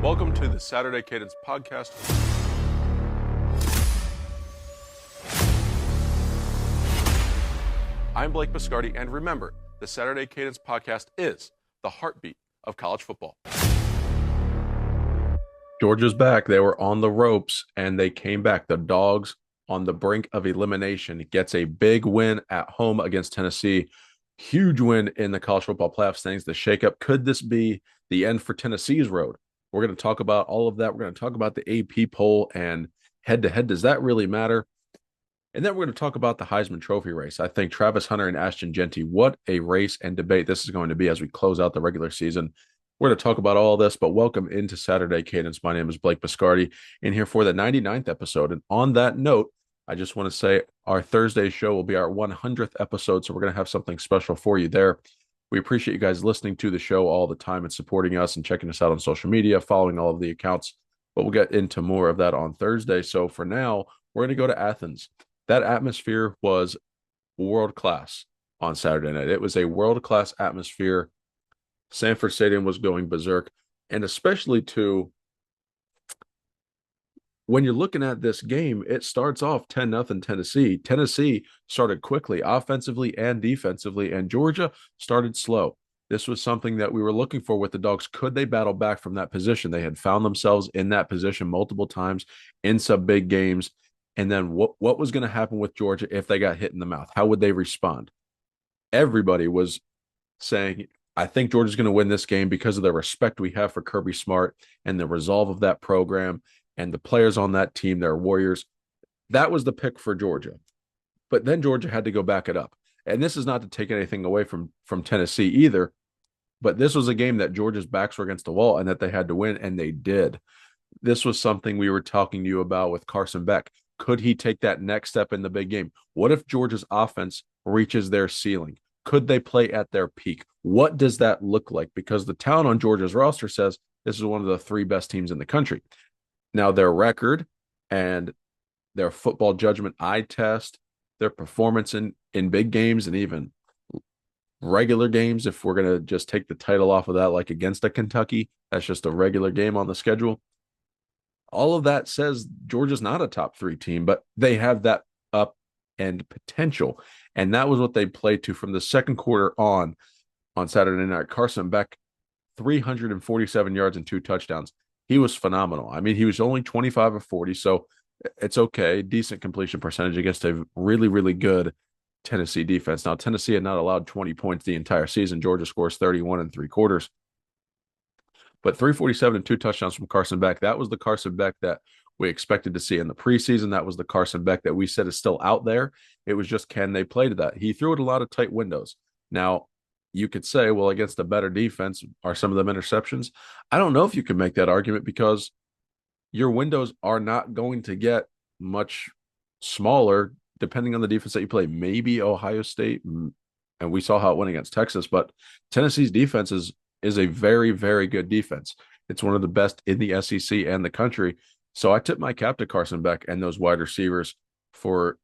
Welcome to the Saturday Cadence Podcast. I'm Blake Biscardi, and remember, the Saturday Cadence Podcast is the heartbeat of college football. Georgia's back. They were on the ropes, and they came back. The Dawgs on the brink of elimination gets a big win at home against Tennessee. Huge win in the college football playoff standings. The shakeup. Could this be the end for Tennessee's road? We're going to talk about all of that. We're going to talk about the AP poll and head-to-head. Does that really matter? And then we're going to talk about the Heisman Trophy race. I think Travis Hunter and Ashton Jeanty, what a race and debate this is going to be as we close out the regular season. We're going to talk about all of this, but welcome into Saturday Cadence. My name is Blake Biscardi, in here for the 99th episode. And on that note, I just want to say our Thursday show will be our 100th episode, so we're going to have something special for you there. We appreciate you guys listening to the show all the time and supporting us and checking us out on social media, following all of the accounts. But we'll get into more of that on Thursday. So for now, we're going to go to Athens. That atmosphere was world-class on Saturday night. It was a world-class atmosphere. Sanford Stadium was going berserk. And especially when you're looking at this game, it starts off 10-0 Tennessee. Tennessee started quickly, offensively and defensively, and Georgia started slow. This was something that we were looking for with the Dawgs. Could they battle back from that position? They had found themselves in that position multiple times in some big games. And then what was going to happen with Georgia if they got hit in the mouth? How would they respond? Everybody was saying, I think Georgia's going to win this game because of the respect we have for Kirby Smart and the resolve of that program and the players on that team, they're warriors. That was the pick for Georgia. But then Georgia had to go back it up. And this is not to take anything away from Tennessee either, but this was a game that Georgia's backs were against the wall and that they had to win, and they did. This was something we were talking to you about with Carson Beck. Could he take that next step in the big game? What if Georgia's offense reaches their ceiling? Could they play at their peak? What does that look like? Because the talent on Georgia's roster says this is one of the three best teams in the country. Now, their record and their football judgment eye test, their performance in big games and even regular games, if we're going to just take the title off of that, like against a Kentucky, that's just a regular game on the schedule. All of that says Georgia's not a top three team, but they have that up and potential. And that was what they played to from the second quarter on Saturday night. Carson Beck, 347 yards and 2 touchdowns. He was phenomenal. I mean, he was only 25 of 40, so it's okay. Decent completion percentage against a really, really good Tennessee defense. Now, Tennessee had not allowed 20 points the entire season. Georgia scores 31 in 3 quarters. But 347 and 2 touchdowns from Carson Beck. That was the Carson Beck that we expected to see in the preseason. That was the Carson Beck that we said is still out there. It was just, can they play to that? He threw it a lot of tight windows. Now, you could say, well, against a better defense, are some of them interceptions? I don't know if you can make that argument because your windows are not going to get much smaller depending on the defense that you play. Maybe Ohio State, and we saw how it went against Texas, but Tennessee's defense is a very, very good defense. It's one of the best in the SEC and the country. So I tip my cap to Carson Beck and those wide receivers for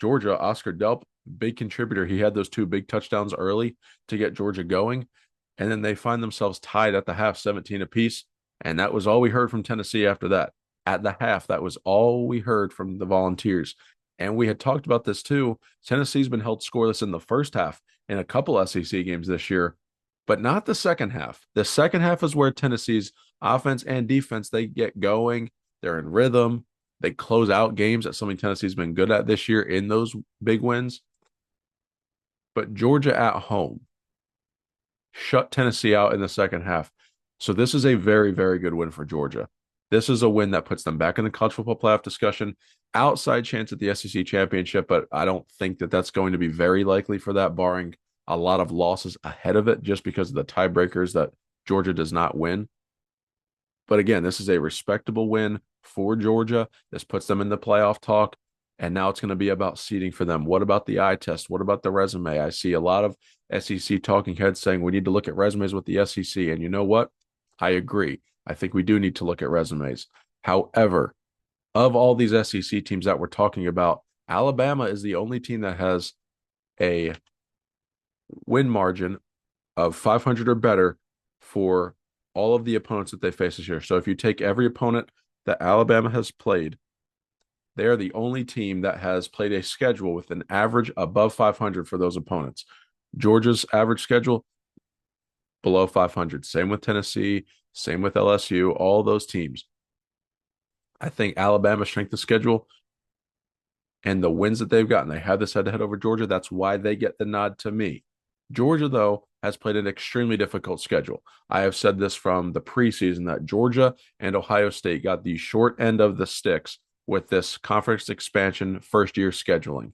Georgia. Oscar Delp, big contributor. He had those 2 big touchdowns early to get Georgia going. And then they find themselves tied at the half, 17 apiece. And that was all we heard from Tennessee after that. At the half, that was all we heard from the Volunteers. And we had talked about this too. Tennessee's been held scoreless in the first half in a couple SEC games this year, but not the second half. The second half is where Tennessee's offense and defense, they get going. They're in rhythm. They close out games. That's something Tennessee's been good at this year in those big wins. But Georgia at home shut Tennessee out in the second half. So this is a very, very good win for Georgia. This is a win that puts them back in the college football playoff discussion. Outside chance at the SEC championship, but I don't think that that's going to be very likely for that, barring a lot of losses ahead of it just because of the tiebreakers that Georgia does not win. But again, this is a respectable win for Georgia. This puts them in the playoff talk, and now it's going to be about seeding for them. What about the eye test? What about the resume? I see a lot of SEC talking heads saying we need to look at resumes with the SEC, and you know what? I agree. I think we do need to look at resumes. However, of all these SEC teams that we're talking about, Alabama is the only team that has a win margin of 500 or better for all of the opponents that they face this year. So if you take every opponent that Alabama has played, they are the only team that has played a schedule with an average above 500 for those opponents. Georgia's average schedule below 500. Same with Tennessee, same with LSU, all those teams. I think Alabama's strength of schedule and the wins that they've gotten, they have this head-to-head over Georgia. That's why they get the nod to me. Georgia, though, has played an extremely difficult schedule. I have said this from the preseason that Georgia and Ohio State got the short end of the sticks with this conference expansion first-year scheduling.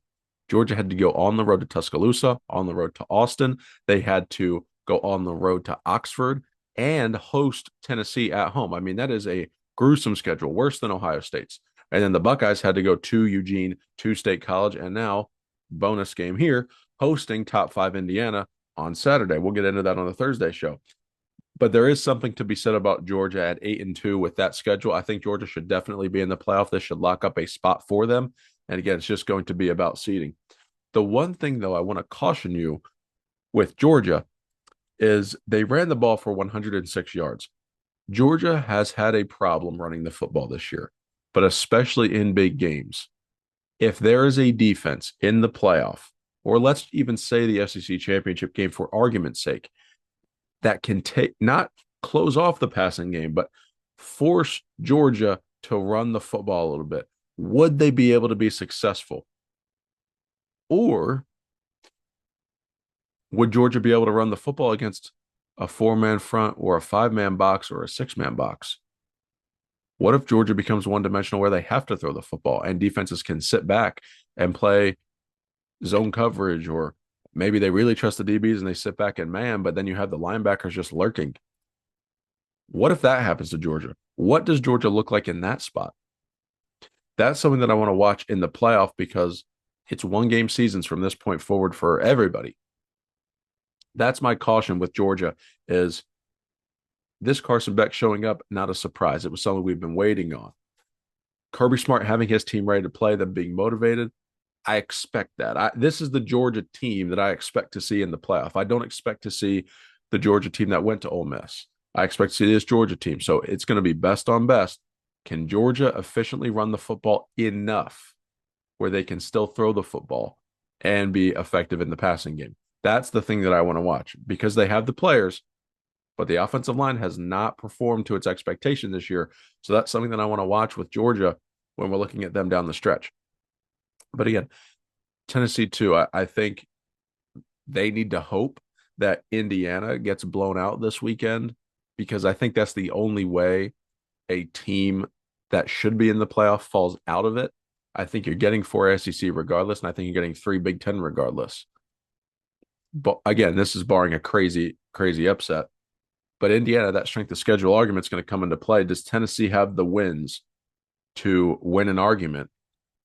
Georgia had to go on the road to Tuscaloosa, on the road to Austin. They had to go on the road to Oxford and host Tennessee at home. I mean, that is a gruesome schedule, worse than Ohio State's. And then the Buckeyes had to go to Eugene, to State College, and now, bonus game here, hosting top 5 Indiana on Saturday. We'll get into that on the Thursday show. But there is something to be said about Georgia at 8-2 with that schedule. I think Georgia should definitely be in the playoff. This should lock up a spot for them. And again, it's just going to be about seeding. The one thing, though, I want to caution you with Georgia is they ran the ball for 106 yards. Georgia has had a problem running the football this year, but especially in big games. If there is a defense in the playoff, or let's even say the SEC championship game for argument's sake, that can take not close off the passing game, but force Georgia to run the football a little bit, would they be able to be successful? Or would Georgia be able to run the football against a 4-man front or a 5-man box or a 6-man box? What if Georgia becomes one-dimensional where they have to throw the football and defenses can sit back and play zone coverage, or maybe they really trust the DBs and they sit back and man, but then you have the linebackers just lurking? What if that happens to Georgia? What does Georgia look like in that spot? That's something that I want to watch in the playoff because it's one-game seasons from this point forward for everybody. That's my caution with Georgia is this Carson Beck showing up, not a surprise. It was something we've been waiting on. Kirby Smart having his team ready to play, them being motivated, I expect that. This is the Georgia team that I expect to see in the playoff. I don't expect to see the Georgia team that went to Ole Miss. I expect to see this Georgia team. So it's going to be best on best. Can Georgia efficiently run the football enough where they can still throw the football and be effective in the passing game? That's the thing that I want to watch because they have the players, but the offensive line has not performed to its expectation this year. So that's something that I want to watch with Georgia when we're looking at them down the stretch. But again, Tennessee too, I think they need to hope that Indiana gets blown out this weekend because I think that's the only way a team that should be in the playoff falls out of it. I think you're getting 4 SEC regardless, and I think you're getting 3 Big Ten regardless. But again, this is barring a crazy, crazy upset. But Indiana, that strength of schedule argument is going to come into play. Does Tennessee have the wins to win an argument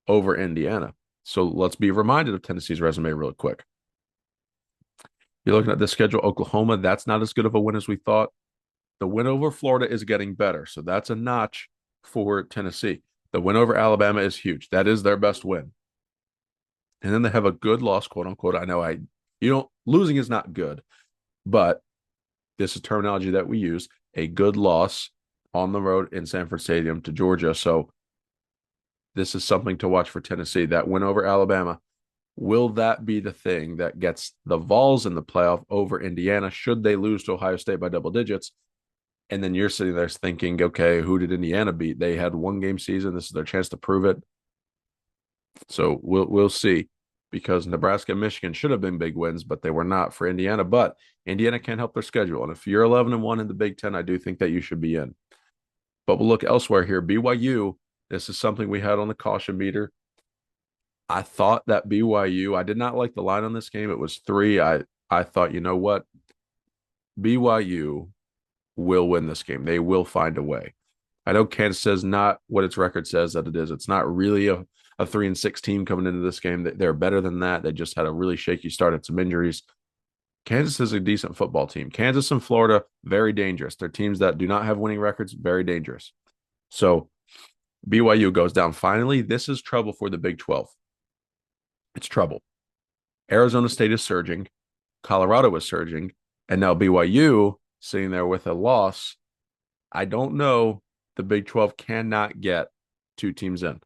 over Indiana? So let's be reminded of Tennessee's resume real quick. You're looking at the schedule, Oklahoma, that's not as good of a win as we thought. The win over Florida is getting better. So that's a notch for Tennessee. The win over Alabama is huge. That is their best win. And then they have a good loss, quote unquote. I know losing is not good, but this is terminology that we use, a good loss on the road in Sanford Stadium to Georgia. So this is something to watch for Tennessee. That win over Alabama, will that be the thing that gets the Vols in the playoff over Indiana should they lose to Ohio State by double digits? And then you're sitting there thinking, okay, who did Indiana beat? They had 1-game season. This is their chance to prove it. So we'll see, because Nebraska and Michigan should have been big wins, but they were not for Indiana. But Indiana can't help their schedule. And if you're 11-1 in the Big Ten, I do think that you should be in. But we'll look elsewhere here. BYU, this is something we had on the caution meter. I thought that BYU, I did not like the line on this game. It was 3. I thought, you know what? BYU will win this game. They will find a way. I know Kansas says not what its record says that it is. It's not really a 3-6 team coming into this game. They're better than that. They just had a really shaky start and some injuries. Kansas is a decent football team. Kansas and Florida, very dangerous. They're teams that do not have winning records, very dangerous. So BYU goes down. Finally, this is trouble for the Big 12. It's trouble. Arizona State is surging. Colorado is surging. And now BYU sitting there with a loss I don't know. The Big 12 cannot get two teams in.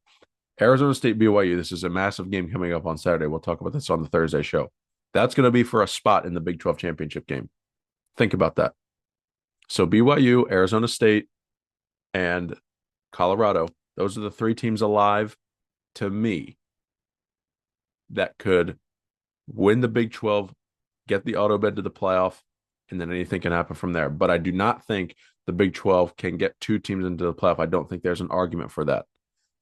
Arizona State BYU. This is a massive game coming up on Saturday. We'll talk about this on the Thursday show. That's going to be for a spot in the Big 12 championship game. Think about that. So BYU, Arizona State, and Colorado. Those are the three teams alive to me that could win the Big 12, get the auto bid to the playoff, and then anything can happen from there. But I do not think the Big 12 can get two teams into the playoff. I don't think there's an argument for that.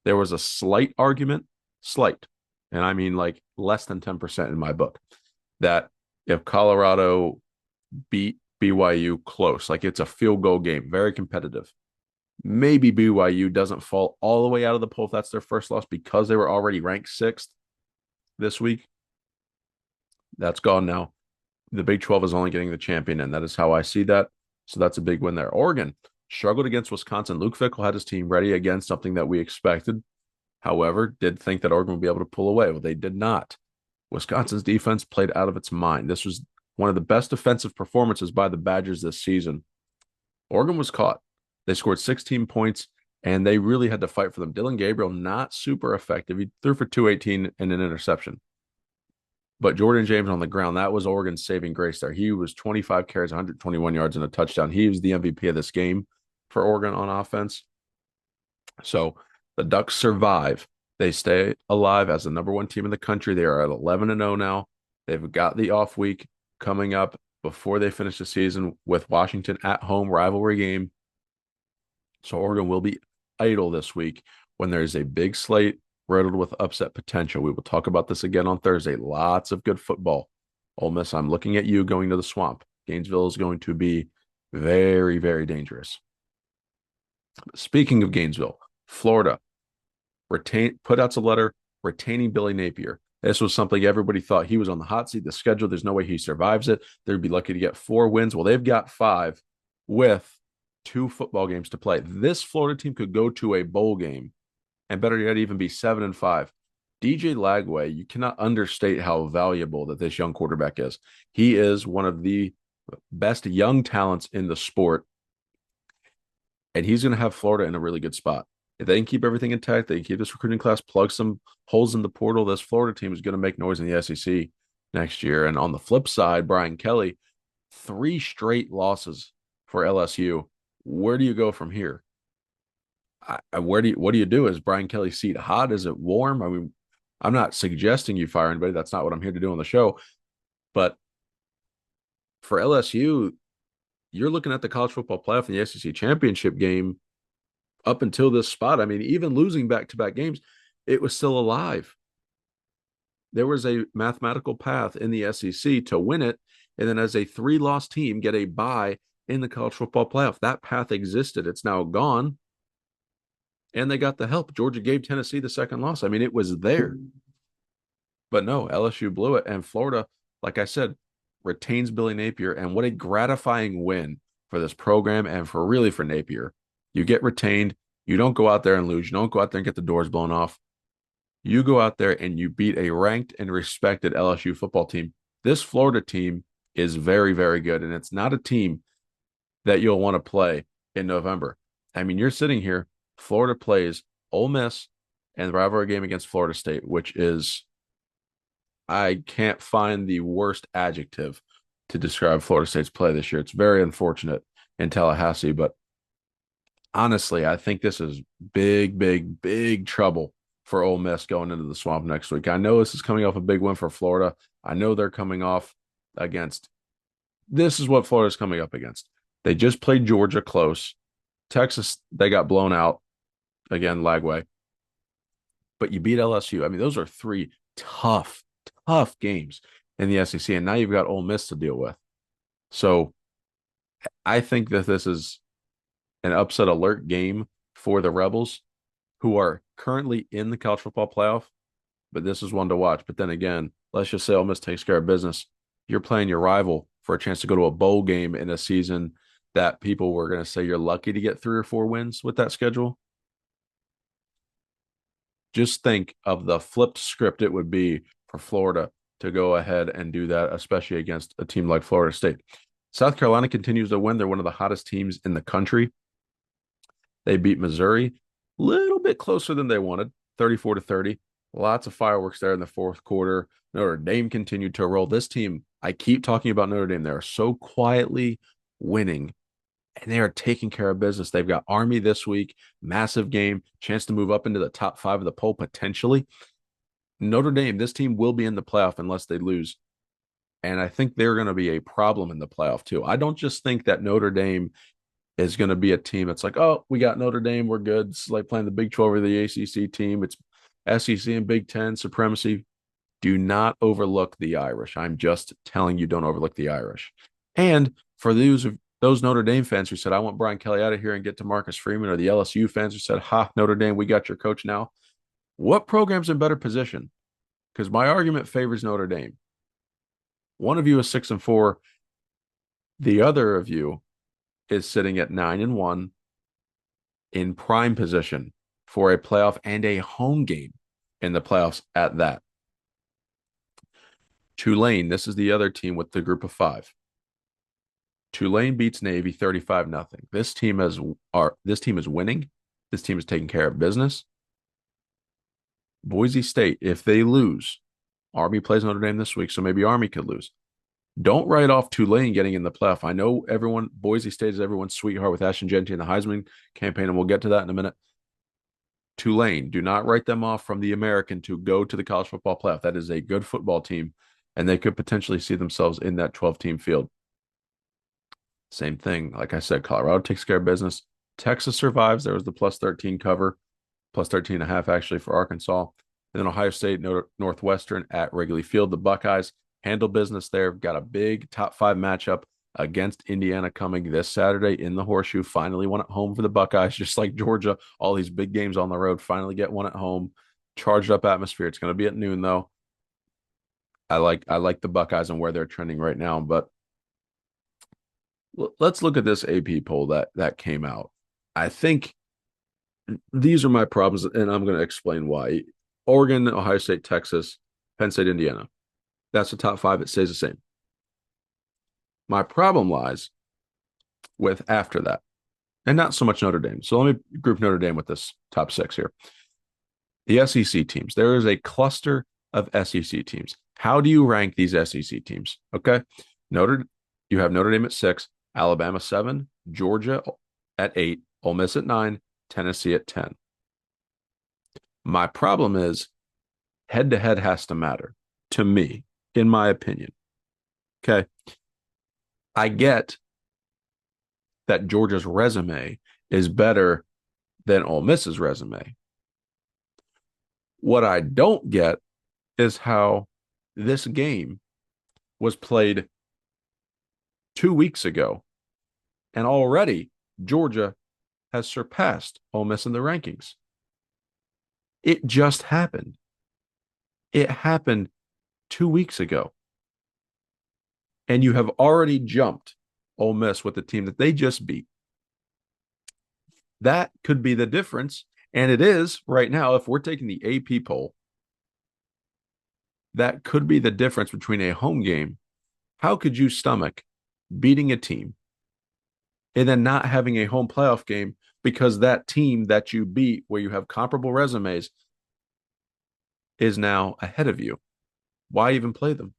There was a slight argument, slight, and I mean like less than 10% in my book, that if Colorado beat BYU close, like it's a field goal game, very competitive, maybe BYU doesn't fall all the way out of the poll if that's their first loss because they were already ranked sixth this week. That's gone now. The Big 12 is only getting the champion, and that is how I see that. So that's a big win there. Oregon struggled against Wisconsin. Luke Fickell had his team ready again, something that we expected. However, did think that Oregon would be able to pull away. Well, they did not. Wisconsin's defense played out of its mind. This was one of the best defensive performances by the Badgers this season. Oregon was caught. They scored 16 points, and they really had to fight for them. Dylan Gabriel, not super effective. He threw for 218 and an interception. But Jordan James on the ground, that was Oregon's saving grace there. He was 25 carries, 121 yards, and a touchdown. He was the MVP of this game for Oregon on offense. So the Ducks survive. They stay alive as the number one team in the country. They are at 11-0 now. They've got the off week coming up before they finish the season with Washington at home, rivalry game. So Oregon will be idle this week when there's a big slate riddled with upset potential. We will talk about this again on Thursday. Lots of good football. Ole Miss, I'm looking at you going to the Swamp. Gainesville is going to be very, very dangerous. Speaking of Gainesville, Florida put out a letter retaining Billy Napier. This was something everybody thought he was on the hot seat. The schedule, there's no way he survives it. They'd be lucky to get 4 wins. Well, they've got 5 with 2 football games to play. This Florida team could go to a bowl game and better yet, even be 7-5. DJ Lagway, you cannot understate how valuable that this young quarterback is. He is one of the best young talents in the sport, and he's going to have Florida in a really good spot. If they can keep everything intact, they can keep this recruiting class, plug some holes in the portal, this Florida team is going to make noise in the SEC next year. And on the flip side, Brian Kelly, 3 straight losses for LSU. Where do you go from here? What do you do? Is Brian Kelly's seat hot? Is it warm? I mean, I'm not suggesting you fire anybody. That's not what I'm here to do on the show. But for LSU, you're looking at the college football playoff and the SEC championship game up until this spot. I mean, even losing back-to-back games, it was still alive. There was a mathematical path in the SEC to win it, and then as a 3-loss team, get a bye in the college football playoff. That path existed. It's now gone. And they got the help. Georgia gave Tennessee the second loss. I mean, it was there. But no, LSU blew it. And Florida, like I said, retains Billy Napier. And what a gratifying win for this program and for Napier. You get retained. You don't go out there and lose. You don't go out there and get the doors blown off. You go out there and you beat a ranked and respected LSU football team. This Florida team is very, very good. And it's not a team that you'll want to play in November. I mean, you're sitting here. Florida plays Ole Miss and the rivalry game against Florida State, which is, I can't find the worst adjective to describe Florida State's play this year. It's very unfortunate in Tallahassee, but honestly, I think this is big, big, big trouble for Ole Miss going into the Swamp next week. I know this is coming off a big win for Florida. I know they're coming off against, this is what Florida's coming up against. They just played Georgia close. Texas, they got blown out. Again, Lagway. But you beat LSU. I mean, those are 3 tough games in the SEC. And now you've got Ole Miss to deal with. So I think that this is an upset alert game for the Rebels, who are currently in the college football playoff. But this is one to watch. But then again, let's just say Ole Miss takes care of business. You're playing your rival for a chance to go to a bowl game in a season that people were going to say you're lucky to get 3 or 4 wins with that schedule. Just think of the flipped script it would be for Florida to go ahead and do that, especially against a team like Florida State. South Carolina continues to win. They're one of the hottest teams in the country. They beat Missouri a little bit closer than they wanted, 34-30. Lots of fireworks there in the fourth quarter. Notre Dame continued to roll. This team, I keep talking about Notre Dame. They're so quietly winning, and they are taking care of business. They've got Army this week, massive game, chance to move up into the top 5 of the poll potentially. Notre Dame, this team will be in the playoff unless they lose. And I think they're going to be a problem in the playoff too. I don't just think that Notre Dame is going to be a team that's like, oh, we got Notre Dame, we're good. It's like playing the Big 12 or the ACC team. It's SEC and Big 10 supremacy. Do not overlook the Irish. I'm just telling you, don't overlook the Irish. And for those Notre Dame fans who said, I want Brian Kelly out of here and get to Marcus Freeman, or the LSU fans who said, ha, Notre Dame, we got your coach now. What program's in better position? Because my argument favors Notre Dame. One of you is 6-4. The other of you is sitting at 9-1 in prime position for a playoff and a home game in the playoffs at that. Tulane, this is the other team with the group of 5. Tulane beats Navy 35-0. This team is winning. This team is taking care of business. Boise State, if they lose, Army plays Notre Dame this week, so maybe Army could lose. Don't write off Tulane getting in the playoff. I know Boise State is everyone's sweetheart with Ashton, Jeanty, and the Heisman campaign, and we'll get to that in a minute. Tulane, do not write them off from the American to go to the college football playoff. That is a good football team, and they could potentially see themselves in that 12-team field. Same thing. Like I said, Colorado takes care of business. Texas survives. There was the plus 13 cover, plus 13.5 actually for Arkansas. And then Ohio State, Northwestern at Wrigley Field. The Buckeyes handle business there. Got a big top 5 matchup against Indiana coming this Saturday in the Horseshoe. Finally one at home for the Buckeyes, just like Georgia. All these big games on the road, finally get one at home. Charged up atmosphere. It's going to be at noon, though. I like the Buckeyes and where they're trending right now. But let's look at this AP poll that came out. I think these are my problems, and I'm going to explain why. Oregon, Ohio State, Texas, Penn State, Indiana. That's the top 5. It stays the same. My problem lies with after that, and not so much Notre Dame. So let me group Notre Dame with this top 6 here. The SEC teams. There is a cluster of SEC teams. How do you rank these SEC teams? Okay. You have Notre Dame at 6, Alabama 7, Georgia at 8, Ole Miss at 9, Tennessee at 10. My problem is head-to-head has to matter to me, in my opinion. Okay. I get that Georgia's resume is better than Ole Miss's resume. What I don't get is how this game was played 2 weeks ago, and already Georgia has surpassed Ole Miss in the rankings. It just happened. It happened 2 weeks ago. And you have already jumped Ole Miss with the team that they just beat. That could be the difference. And it is right now, if we're taking the AP poll, that could be the difference between a home game. How could you stomach beating a team and then not having a home playoff game because that team that you beat, where you have comparable resumes, is now ahead of you? Why even play them?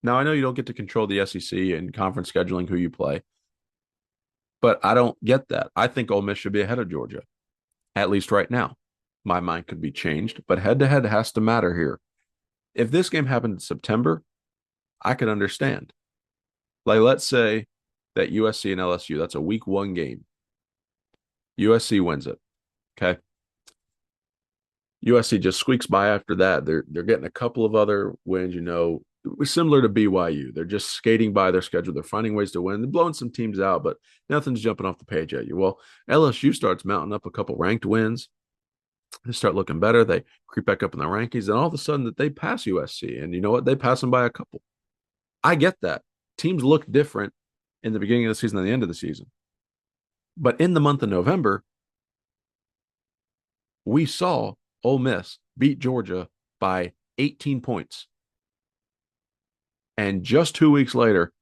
Now, I know you don't get to control the SEC and conference scheduling who you play, but I don't get that. I think Ole Miss should be ahead of Georgia, at least right now. My mind could be changed, but head-to-head has to matter here. If this game happened in September, I could understand. Like, let's say that USC and LSU, that's a week 1 game. USC wins it, okay? USC just squeaks by after that. They're getting a couple of other wins, similar to BYU. They're just skating by their schedule. They're finding ways to win. They're blowing some teams out, but nothing's jumping off the page at you. Well, LSU starts mounting up a couple ranked wins. They start looking better. They creep back up in the rankings, and all of a sudden that they pass USC. And you know what? They pass them by a couple. I get that. Teams look different in the beginning of the season than the end of the season. But in the month of November, we saw Ole Miss beat Georgia by 18 points. And just 2 weeks later,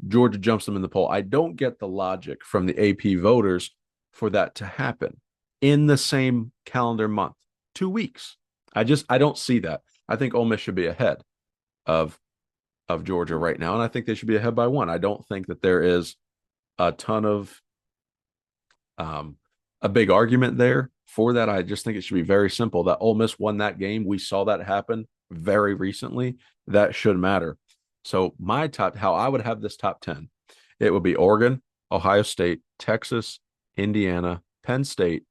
Georgia jumps them in the poll. I don't get the logic from the AP voters for that to happen. in the same calendar month, 2 weeks. I don't see that. I think Ole Miss should be ahead of Georgia right now, and I think they should be ahead by one. I don't think that there is a ton of a big argument there for that. I just think it should be very simple that Ole Miss won that game. We saw that happen very recently. That should matter. So how I would have this top 10, it would be Oregon, Ohio State, Texas, Indiana, Penn State,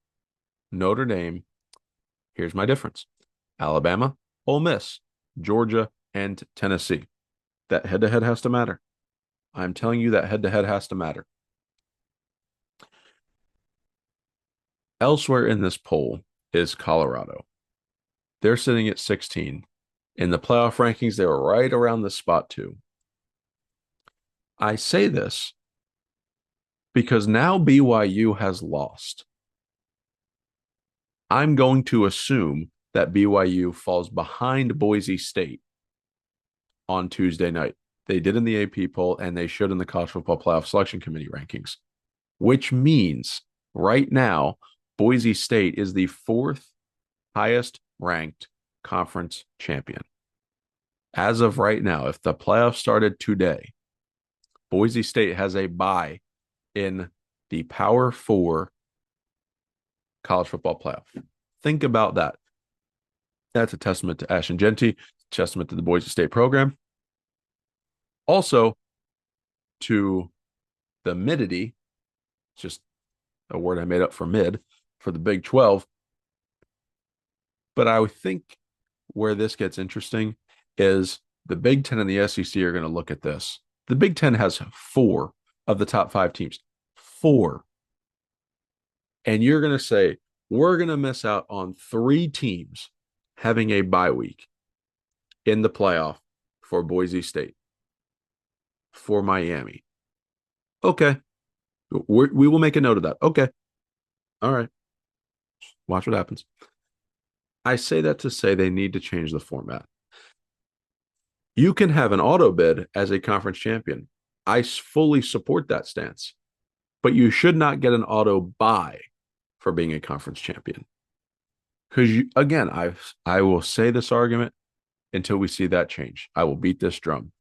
Notre Dame. Here's my difference: Alabama, Ole Miss, Georgia, and Tennessee. That head-to-head has to matter. I'm telling you that head-to-head has to matter. Elsewhere in this poll is Colorado. They're sitting at 16. In the playoff rankings, they were right around this spot too. I say this because now BYU has lost. I'm going to assume that BYU falls behind Boise State on Tuesday night. They did in the AP poll, and they should in the College Football Playoff Selection Committee rankings, which means right now, Boise State is the fourth highest ranked conference champion. As of right now, if the playoffs started today, Boise State has a bye in the Power Four college football playoff. Think about that. That's a testament to Ashton Jeanty, a testament to the Boise State program. Also to the midity, just a word I made up for mid, for the Big 12. But I would think where this gets interesting is the Big 10 and the SEC are going to look at this. The Big 10 has 4 of the top 5 teams. 4. And you're going to say, we're going to miss out on 3 teams having a bye week in the playoff for Boise State, for Miami. Okay. We will make a note of that. Okay. All right. Watch what happens. I say that to say they need to change the format. You can have an auto bid as a conference champion. I fully support that stance. But you should not get an auto bye for being a conference champion. Because, again, I will say this argument until we see that change. I will beat this drum.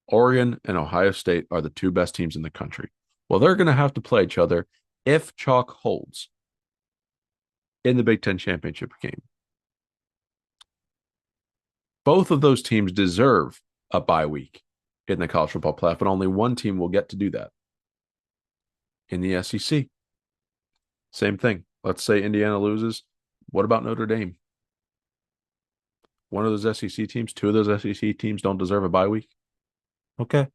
Oregon and Ohio State are the 2 best teams in the country. Well, they're going to have to play each other if chalk holds in the Big Ten championship game. Both of those teams deserve a bye week in the college football playoff, but only one team will get to do that. In the SEC, same thing. Let's say Indiana loses. What about Notre Dame? One of those SEC teams, 2 of those SEC teams don't deserve a bye week. Okay.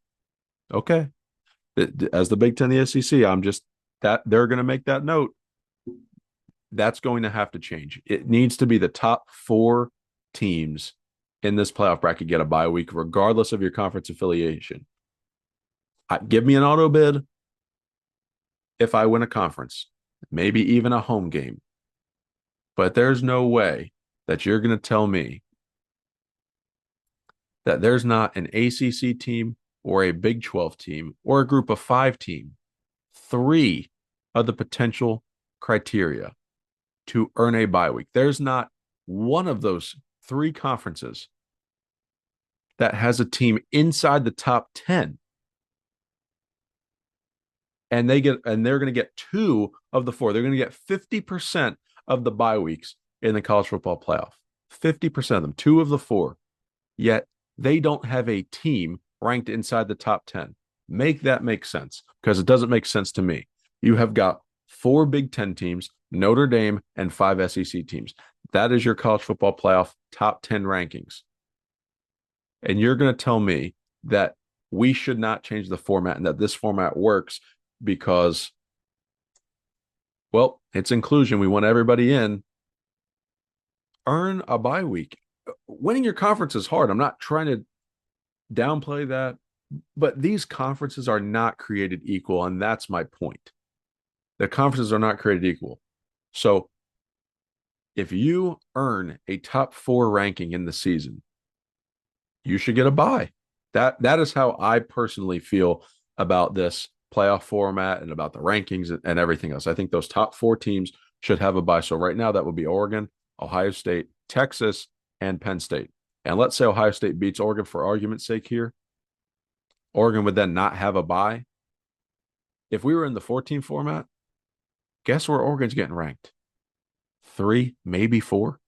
As the Big Ten, the SEC, I'm just that they're going to make that note. That's going to have to change. It needs to be the top 4 teams in this playoff bracket get a bye week, regardless of your conference affiliation. Give me an auto bid if I win a conference, maybe even a home game. But there's no way that you're going to tell me that there's not an ACC team or a Big 12 team or a group of 5 team, 3 of the potential criteria to earn a bye week. There's not one of those 3 conferences that has a team inside the top 10. And they're going to get 2 of the 4. They're going to get 50% of the bye weeks in the college football playoff. 50% of them, 2 of the 4. Yet they don't have a team ranked inside the top 10. Make that make sense, because it doesn't make sense to me. You have got 4 Big 10 teams, Notre Dame, and 5 SEC teams. That is your college football playoff top 10 rankings. And you're going to tell me that we should not change the format and that this format works because, well, it's inclusion. We want everybody in. Earn a bye week. Winning your conference is hard. I'm not trying to downplay that, but these conferences are not created equal, and that's my point. The conferences are not created equal. So if you earn a top 4 ranking in the season, you should get a bye. That is how I personally feel about this playoff format and about the rankings and everything else. I think those top 4 teams should have a bye. So right now that would be Oregon, Ohio State, Texas, and Penn State. And let's say Ohio State beats Oregon for argument's sake here. Oregon would then not have a bye. If we were in the 14 format, guess where Oregon's getting ranked? 3, maybe 4.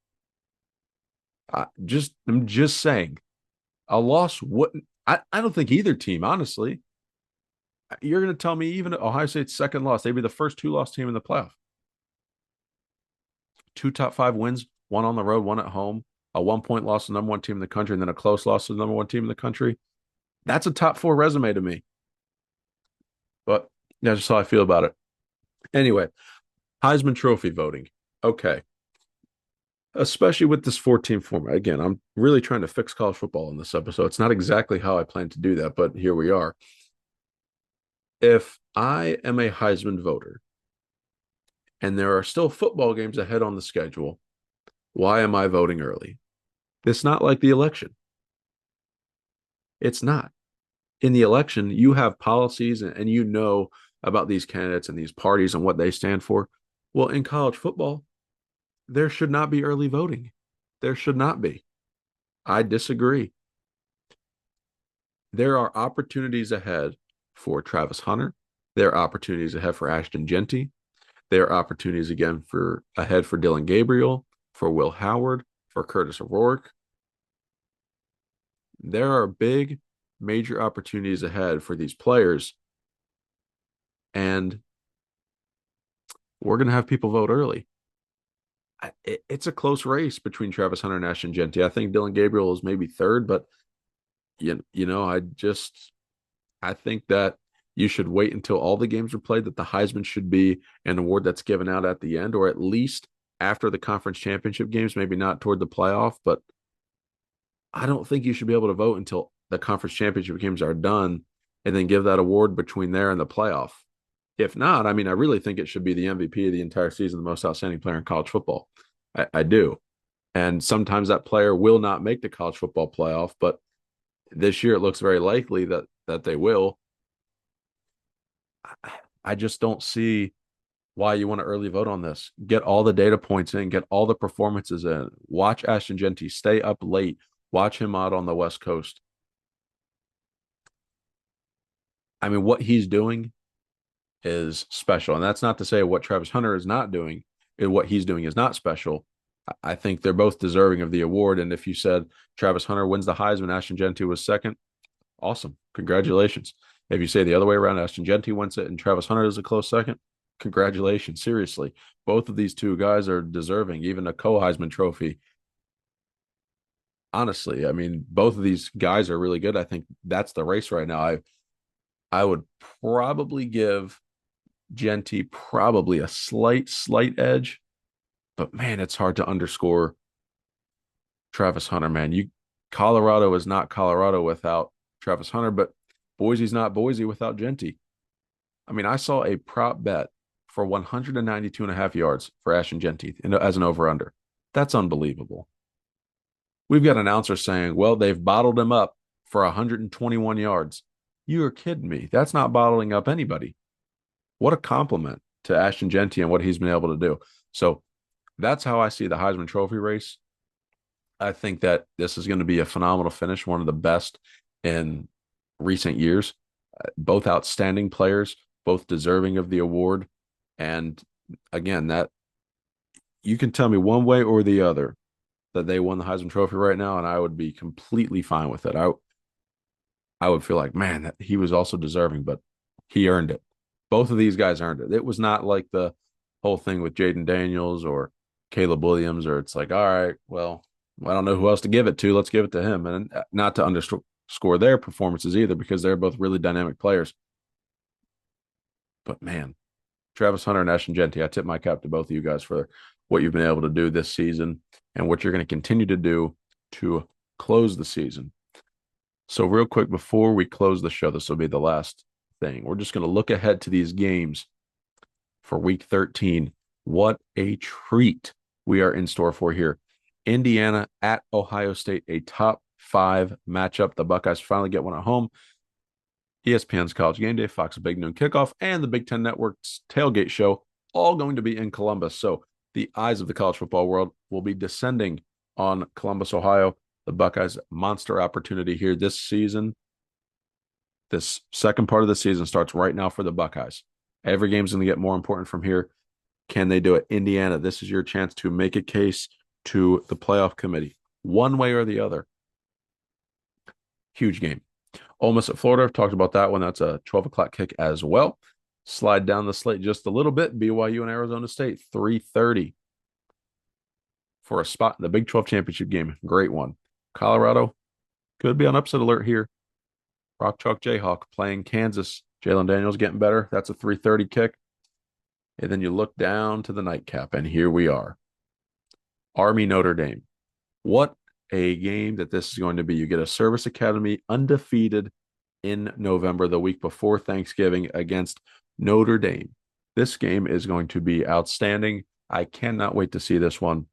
I'm just saying, a loss wouldn't. I don't think either team, honestly. You're going to tell me even Ohio State's second loss, they'd be the first 2-loss team in the playoff. 2 top 5 wins, 1 on the road, 1 at home, a 1-point loss to the number 1 team in the country, and then a close loss to the number 1 team in the country. That's a top 4 resume to me. But that's just how I feel about it. Anyway, Heisman Trophy voting. Okay. Especially with this 14 format. Again, I'm really trying to fix college football in this episode. It's not exactly how I plan to do that, but here we are. If I am a Heisman voter and there are still football games ahead on the schedule, why am I voting early? It's not like the election. It's not. In the election, you have policies and you know about these candidates and these parties and what they stand for. Well, in college football, there should not be early voting. There should not be. I disagree. There are opportunities ahead for Travis Hunter. There are opportunities ahead for Ashton Jeanty. There are opportunities again ahead for Dylan Gabriel, for Will Howard, for Curtis O'Rourke. There are big, major opportunities ahead for these players. And we're going to have people vote early. It's a close race between Travis Hunter and Ashton Jeanty. I think Dylan Gabriel is maybe third, but I think that you should wait until all the games are played, that the Heisman should be an award that's given out at the end, or at least after the conference championship games, maybe not toward the playoff, but I don't think you should be able to vote until the conference championship games are done and then give that award between there and the playoff. If not, I mean, I really think it should be the MVP of the entire season, the most outstanding player in college football. I do. And sometimes that player will not make the college football playoff, but this year it looks very likely that they will. I just don't see why you want to early vote on this. Get all the data points in, get all the performances in. Watch Ashton Jeanty, stay up late, watch him out on the West Coast. I mean, what he's doing is special. And that's not to say what Travis Hunter is not doing, and what he's doing is not special. I think they're both deserving of the award. And if you said Travis Hunter wins the Heisman, Ashton Jeanty was second, awesome. Congratulations. If you say the other way around, Ashton Jeanty wins it and Travis Hunter is a close second, congratulations. Seriously. Both of these two guys are deserving, even a co-Heisman Trophy. Honestly, I mean, both of these guys are really good. I think that's the race right now. I would probably give Jeanty probably a slight edge, but man, it's hard to underscore Travis Hunter, man. Colorado is not Colorado without Travis Hunter, but Boise's not Boise without Jeanty. I mean, I saw a prop bet for 192.5 yards for Ashton Jeanty as an over-under. That's unbelievable. We've got announcers saying, well, they've bottled him up for 121 yards. You are kidding me. That's not bottling up anybody. What a compliment to Ashton Jeanty and what he's been able to do. So that's how I see the Heisman Trophy race. I think that this is going to be a phenomenal finish, one of the best in recent years. Both outstanding players, both deserving of the award. And again, that you can tell me one way or the other that they won the Heisman Trophy right now, and I would be completely fine with it. I would feel like, man, that he was also deserving, but he earned it. Both of these guys earned it. It was not like the whole thing with Jaden Daniels or Caleb Williams, or it's like, all right, well, I don't know who else to give it to. Let's give it to him. And not to underscore their performances either, because they're both really dynamic players. But man, Travis Hunter and Ashton Jeanty, I tip my cap to both of you guys for what you've been able to do this season and what you're going to continue to do to close the season. So real quick, before we close the show, this will be the last thing. We're just going to look ahead to these games for week 13. What a treat we are in store for here. Indiana at Ohio State, a top 5 matchup. The Buckeyes finally get one at home. ESPN's College Game Day, Fox Big Noon Kickoff, and the Big Ten Network's Tailgate Show all going to be in Columbus. So the eyes of the college football world will be descending on Columbus, Ohio. The Buckeyes, monster opportunity here this season. This second part of the season starts right now for the Buckeyes. Every game's going to get more important from here. Can they do it? Indiana, this is your chance to make a case to the playoff committee, one way or the other. Huge game. Ole Miss at Florida, I've talked about that one. That's a 12 o'clock kick as well. Slide down the slate just a little bit. BYU and Arizona State, 3:30 for a spot in the Big 12 championship game. Great one. Colorado could be on upset alert here. Rock Chalk Jayhawk playing Kansas. Jalen Daniels getting better. That's a 3:30 kick. And then you look down to the nightcap, and here we are. Army Notre Dame. What a game that this is going to be. You get a Service Academy undefeated in November, the week before Thanksgiving, against Notre Dame. This game is going to be outstanding. I cannot wait to see this one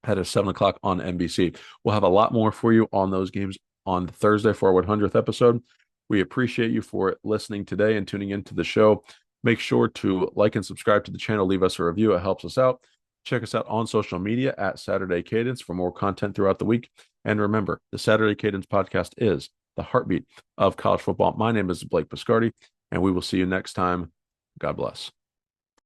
at 7 o'clock on NBC. We'll have a lot more for you on those games on Thursday for our 100th episode. We appreciate you for listening today and tuning into the show. Make sure to like and subscribe to the channel. Leave us a review. It helps us out. Check us out on social media at Saturday Cadence for more content throughout the week. And remember, the Saturday Cadence podcast is the heartbeat of college football. My name is Blake Biscardi, and we will see you next time. God bless.